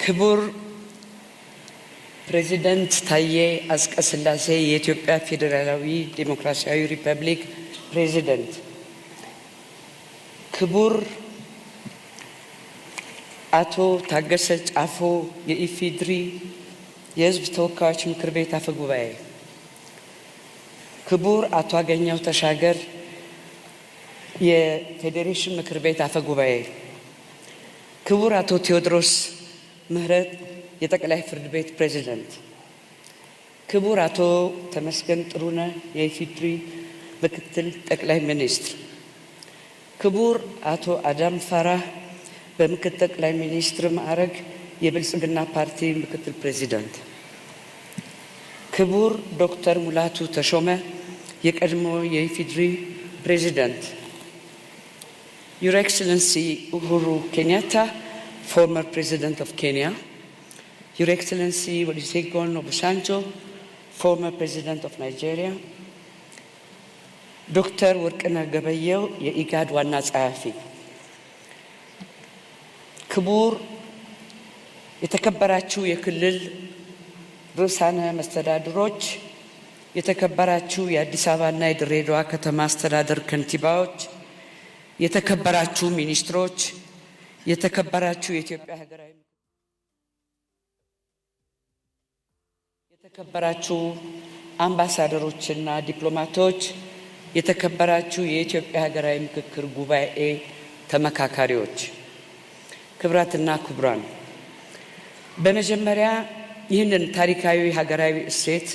ክቡር ፕሬዚደንት ታዬ አጽቀሥላሴ የኢትዮጵያ ፌዴራላዊ ዴሞክራሲያዊ ሪፐብሊክ ፕሬዚደንት፣ ክቡር አቶ ታገሰ ጫፎ የኢፌዴሪ የሕዝብ ተወካዮች ምክር ቤት አፈ ጉባኤ፣ ክቡር አቶ አገኘሁ ተሻገር የፌዴሬሽን ምክር ቤት አፈ ጉባኤ፣ ክቡር አቶ ቴዎድሮስ ምህረት የጠቅላይ ፍርድ ቤት ፕሬዝዳንት፣ ክቡር አቶ ተመስገን ጥሩነህ የኢፌዴሪ ምክትል ጠቅላይ ሚኒስትር፣ ክቡር አቶ አዳም ፋራህ በምክትል ጠቅላይ ሚኒስትር ማዕረግ የብልጽግና ፓርቲ ምክትል ፕሬዝዳንት፣ ክቡር ዶክተር ሙላቱ ተሾመ የቀድሞ የኢፌዴሪ ፕሬዝዳንት፣ Your Excellency Uhuru Kenyatta, former President of Kenya, Your Excellency Olusegun Obasanjo, former President of Nigeria, Dr. Worቅነህ ገበየሁ የኢጋድ ዋና ጸሐፊ፣ ክቡር የተከበራችሁ የክልል ርዕሳነ መስተዳድሮች፣ የተከበራችሁ የአዲስ አበባና የድሬዳዋ ከተማ አስተዳደር ከንቲባዎች፣ የተከበራችሁ ሚኒስትሮች፣ የተከበራችሁ የኢትዮጵያ ሀገራዊ የተከበራችሁ አምባሳደሮችና ዲፕሎማቶች፣ የተከበራችሁ የኢትዮጵያ ሀገራዊ ምክክር ጉባኤ ተመካካሪዎች፣ ክቡራትና ክቡራን፣ በመጀመሪያ ይህንን ታሪካዊ ሀገራዊ እሴት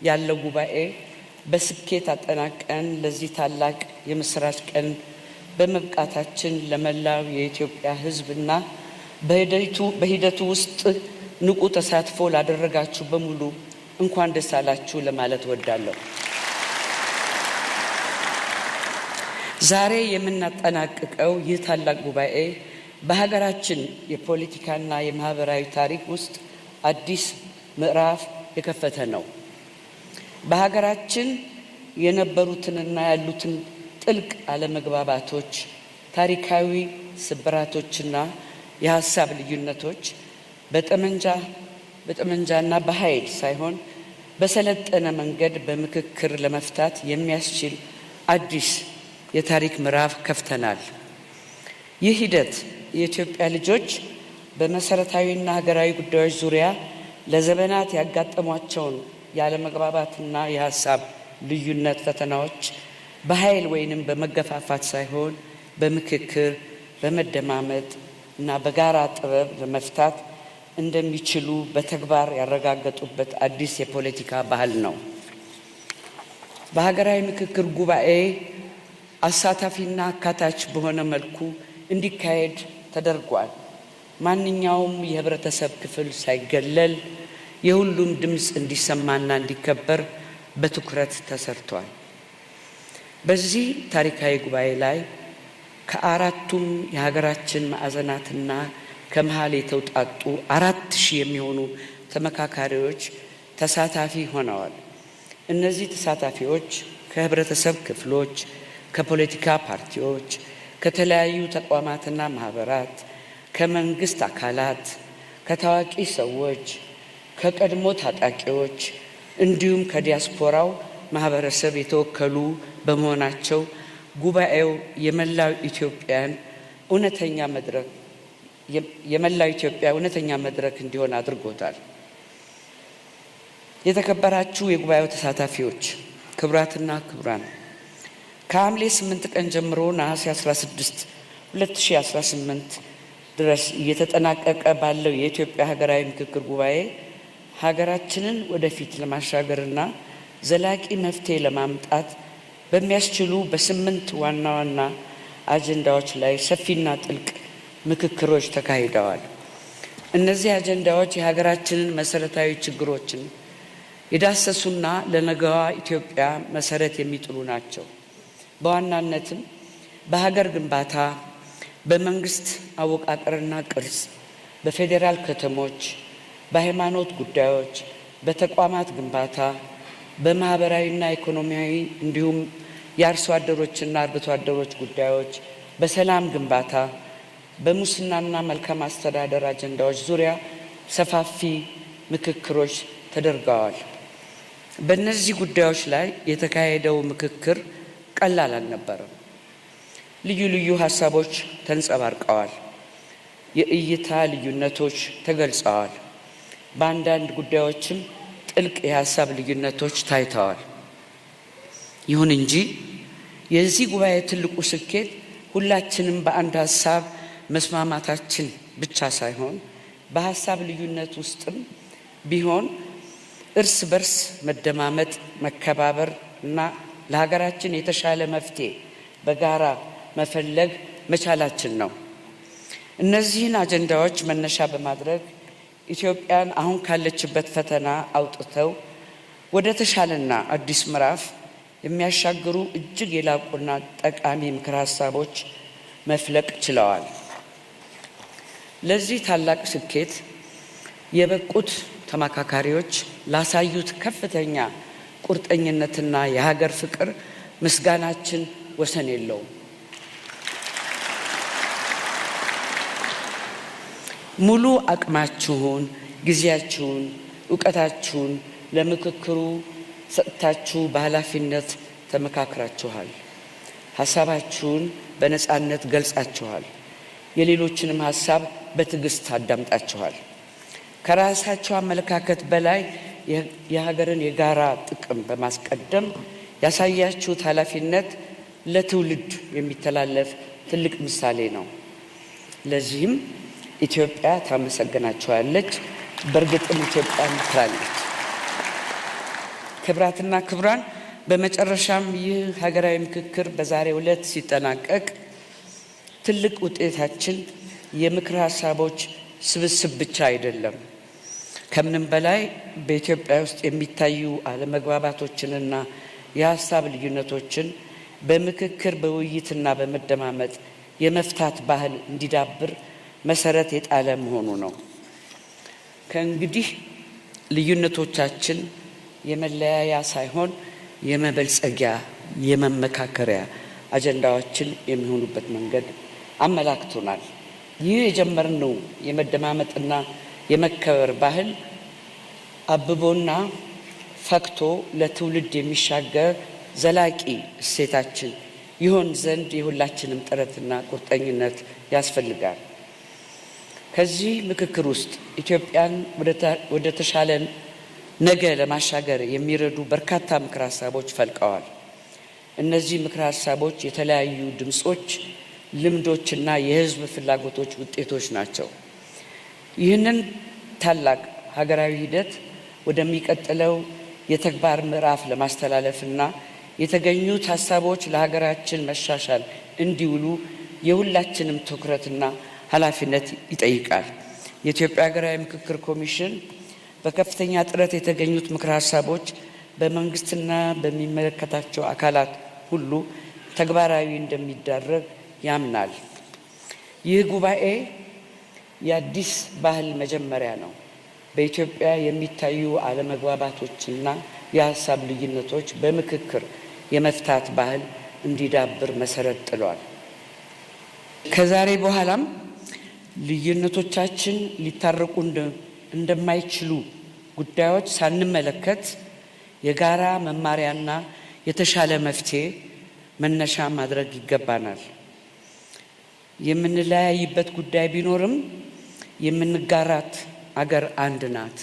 ያለው ጉባኤ በስኬት አጠናቀን ለዚህ ታላቅ የምስራች ቀን በመብቃታችን ለመላው የኢትዮጵያ ሕዝብና በሂደቱ ውስጥ ንቁ ተሳትፎ ላደረጋችሁ በሙሉ እንኳን ደስ አላችሁ ለማለት እወዳለሁ። ዛሬ የምናጠናቅቀው ይህ ታላቅ ጉባኤ በሀገራችን የፖለቲካና የማህበራዊ ታሪክ ውስጥ አዲስ ምዕራፍ የከፈተ ነው። በሀገራችን የነበሩትንና ያሉትን ጥልቅ አለመግባባቶች፣ ታሪካዊ ስብራቶችና የሀሳብ ልዩነቶች በጠመንጃና በኃይል ሳይሆን በሰለጠነ መንገድ በምክክር ለመፍታት የሚያስችል አዲስ የታሪክ ምዕራፍ ከፍተናል። ይህ ሂደት የኢትዮጵያ ልጆች በመሰረታዊና ሀገራዊ ጉዳዮች ዙሪያ ለዘመናት ያጋጠሟቸውን ያለመግባባትና የሀሳብ ልዩነት ፈተናዎች በኃይል ወይንም በመገፋፋት ሳይሆን በምክክር፣ በመደማመጥ እና በጋራ ጥበብ ለመፍታት እንደሚችሉ በተግባር ያረጋገጡበት አዲስ የፖለቲካ ባህል ነው። በሀገራዊ ምክክር ጉባኤ አሳታፊና አካታች በሆነ መልኩ እንዲካሄድ ተደርጓል። ማንኛውም የህብረተሰብ ክፍል ሳይገለል የሁሉም ድምፅ እንዲሰማና እንዲከበር በትኩረት ተሰርቷል። በዚህ ታሪካዊ ጉባኤ ላይ ከአራቱም የሀገራችን ማዕዘናትና ከመሃል የተውጣጡ 4000 የሚሆኑ ተመካካሪዎች ተሳታፊ ሆነዋል። እነዚህ ተሳታፊዎች ከህብረተሰብ ክፍሎች፣ ከፖለቲካ ፓርቲዎች፣ ከተለያዩ ተቋማትና ማህበራት፣ ከመንግስት አካላት፣ ከታዋቂ ሰዎች፣ ከቀድሞ ታጣቂዎች እንዲሁም ከዲያስፖራው ማህበረሰብ የተወከሉ በመሆናቸው ጉባኤው የመላው ኢትዮጵያ እውነተኛ መድረክ እንዲሆን አድርጎታል። የተከበራችሁ የጉባኤው ተሳታፊዎች፣ ክቡራትና ክቡራን፣ ከሐምሌ 8 ቀን ጀምሮ ነሐሴ 16 2018 ድረስ እየተጠናቀቀ ባለው የኢትዮጵያ ሀገራዊ ምክክር ጉባኤ ሀገራችንን ወደፊት ለማሻገርና ዘላቂ መፍትሄ ለማምጣት በሚያስችሉ በ8 ዋና ዋና አጀንዳዎች ላይ ሰፊና ጥልቅ ምክክሮች ተካሂደዋል። እነዚህ አጀንዳዎች የሀገራችንን መሰረታዊ ችግሮችን የዳሰሱና ለነገዋ ኢትዮጵያ መሰረት የሚጥሉ ናቸው። በዋናነትም በሀገር ግንባታ፣ በመንግስት አወቃቀርና ቅርጽ፣ በፌዴራል ከተሞች፣ በሃይማኖት ጉዳዮች፣ በተቋማት ግንባታ፣ በማህበራዊና ኢኮኖሚያዊ እንዲሁም የአርሶ አደሮችና አርብቶ አደሮች ጉዳዮች፣ በሰላም ግንባታ፣ በሙስናና መልካም አስተዳደር አጀንዳዎች ዙሪያ ሰፋፊ ምክክሮች ተደርገዋል። በእነዚህ ጉዳዮች ላይ የተካሄደው ምክክር ቀላል አልነበረም። ልዩ ልዩ ሀሳቦች ተንጸባርቀዋል። የእይታ ልዩነቶች ተገልጸዋል። በአንዳንድ ጉዳዮችም ጥልቅ የሀሳብ ልዩነቶች ታይተዋል። ይሁን እንጂ የዚህ ጉባኤ ትልቁ ስኬት ሁላችንም በአንድ ሀሳብ መስማማታችን ብቻ ሳይሆን በሀሳብ ልዩነት ውስጥም ቢሆን እርስ በርስ መደማመጥ፣ መከባበር እና ለሀገራችን የተሻለ መፍትሄ በጋራ መፈለግ መቻላችን ነው። እነዚህን አጀንዳዎች መነሻ በማድረግ ኢትዮጵያን አሁን ካለችበት ፈተና አውጥተው ወደ ተሻለና አዲስ ምዕራፍ የሚያሻግሩ እጅግ የላቁና ጠቃሚ ምክር ሀሳቦች መፍለቅ ችለዋል። ለዚህ ታላቅ ስኬት የበቁት ተመካካሪዎች ላሳዩት ከፍተኛ ቁርጠኝነትና የሀገር ፍቅር ምስጋናችን ወሰን የለውም። ሙሉ አቅማችሁን፣ ጊዜያችሁን፣ እውቀታችሁን ለምክክሩ ሰጥታችሁ በኃላፊነት ተመካክራችኋል። ሀሳባችሁን በነፃነት ገልጻችኋል። የሌሎችንም ሀሳብ በትዕግስት አዳምጣችኋል። ከራሳችሁ አመለካከት በላይ የሀገርን የጋራ ጥቅም በማስቀደም ያሳያችሁት ኃላፊነት ለትውልድ የሚተላለፍ ትልቅ ምሳሌ ነው። ለዚህም ኢትዮጵያ ታመሰግናችኋለች። በእርግጥም ኢትዮጵያን ትላለች። ክብራትና ክብራን፣ በመጨረሻም ይህ ሀገራዊ ምክክር በዛሬው ዕለት ሲጠናቀቅ ትልቅ ውጤታችን የምክር ሀሳቦች ስብስብ ብቻ አይደለም። ከምንም በላይ በኢትዮጵያ ውስጥ የሚታዩ አለመግባባቶችንና የሀሳብ ልዩነቶችን በምክክር በውይይትና በመደማመጥ የመፍታት ባህል እንዲዳብር መሰረት የጣለ መሆኑ ነው። ከእንግዲህ ልዩነቶቻችን የመለያያ ሳይሆን የመበልጸጊያ፣ የመመካከሪያ አጀንዳዎችን የሚሆኑበት መንገድ አመላክቶናል። ይህ የጀመርነው የመደማመጥና የመከበር ባህል አብቦና ፈክቶ ለትውልድ የሚሻገር ዘላቂ እሴታችን ይሆን ዘንድ የሁላችንም ጥረትና ቁርጠኝነት ያስፈልጋል። ከዚህ ምክክር ውስጥ ኢትዮጵያን ወደ ተሻለ ነገ ለማሻገር የሚረዱ በርካታ ምክር ሀሳቦች ፈልቀዋል። እነዚህ ምክር ሀሳቦች የተለያዩ ድምጾች፣ ልምዶችና የሕዝብ ፍላጎቶች ውጤቶች ናቸው። ይህንን ታላቅ ሀገራዊ ሂደት ወደሚቀጥለው የተግባር ምዕራፍ ለማስተላለፍና የተገኙት ሀሳቦች ለሀገራችን መሻሻል እንዲውሉ የሁላችንም ትኩረትና ኃላፊነት ይጠይቃል። የኢትዮጵያ ሀገራዊ ምክክር ኮሚሽን በከፍተኛ ጥረት የተገኙት ምክር ሀሳቦች በመንግስትና በሚመለከታቸው አካላት ሁሉ ተግባራዊ እንደሚደረግ ያምናል። ይህ ጉባኤ የአዲስ ባህል መጀመሪያ ነው። በኢትዮጵያ የሚታዩ አለመግባባቶችና የሀሳብ ልዩነቶች በምክክር የመፍታት ባህል እንዲዳብር መሰረት ጥሏል። ከዛሬ በኋላም ልዩነቶቻችን ሊታረቁ እንደማይችሉ ጉዳዮች ሳንመለከት የጋራ መማሪያና የተሻለ መፍትሄ መነሻ ማድረግ ይገባናል። የምንለያይበት ጉዳይ ቢኖርም የምንጋራት አገር አንድ ናት።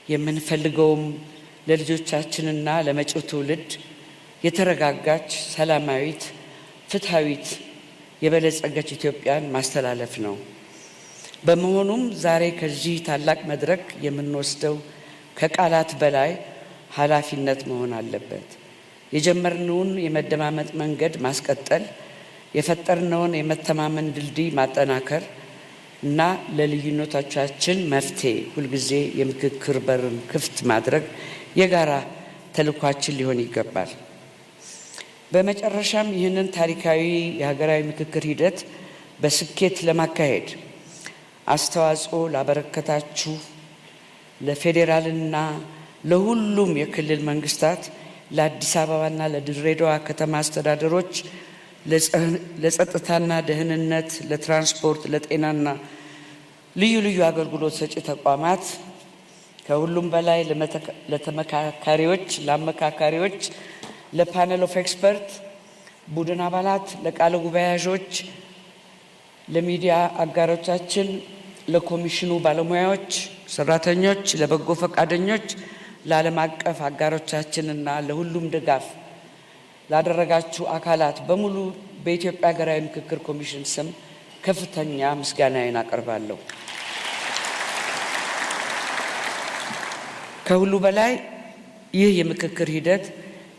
የምንፈልገውም ለልጆቻችንና ለመጪው ትውልድ የተረጋጋች፣ ሰላማዊት፣ ፍትሃዊት፣ የበለጸገች ኢትዮጵያን ማስተላለፍ ነው። በመሆኑም ዛሬ ከዚህ ታላቅ መድረክ የምንወስደው ከቃላት በላይ ኃላፊነት መሆን አለበት። የጀመርነውን የመደማመጥ መንገድ ማስቀጠል፣ የፈጠርነውን የመተማመን ድልድይ ማጠናከር እና ለልዩነቶቻችን መፍትሄ ሁልጊዜ የምክክር በርን ክፍት ማድረግ የጋራ ተልዕኳችን ሊሆን ይገባል። በመጨረሻም ይህንን ታሪካዊ የሀገራዊ ምክክር ሂደት በስኬት ለማካሄድ አስተዋጽኦ ላበረከታችሁ ለፌዴራልና ለሁሉም የክልል መንግስታት፣ ለአዲስ አበባና ለድሬዳዋ ከተማ አስተዳደሮች፣ ለጸጥታና ደህንነት፣ ለትራንስፖርት፣ ለጤናና ልዩ ልዩ አገልግሎት ሰጪ ተቋማት፣ ከሁሉም በላይ ለተመካካሪዎች፣ ለአመካካሪዎች፣ ለፓነል ኦፍ ኤክስፐርት ቡድን አባላት፣ ለቃለ ጉባኤያዦች፣ ለሚዲያ አጋሮቻችን፣ ለኮሚሽኑ ባለሙያዎች፣ ሰራተኞች፣ ለበጎ ፈቃደኞች፣ ለዓለም አቀፍ አጋሮቻችንና ለሁሉም ድጋፍ ላደረጋችሁ አካላት በሙሉ በኢትዮጵያ ሀገራዊ ምክክር ኮሚሽን ስም ከፍተኛ ምስጋናዬን አቀርባለሁ። ከሁሉ በላይ ይህ የምክክር ሂደት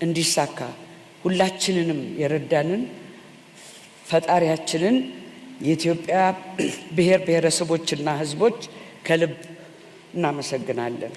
እንዲሳካ ሁላችንንም የረዳንን ፈጣሪያችንን የኢትዮጵያ ብሔር ብሔረሰቦችና ሕዝቦች ከልብ እናመሰግናለን።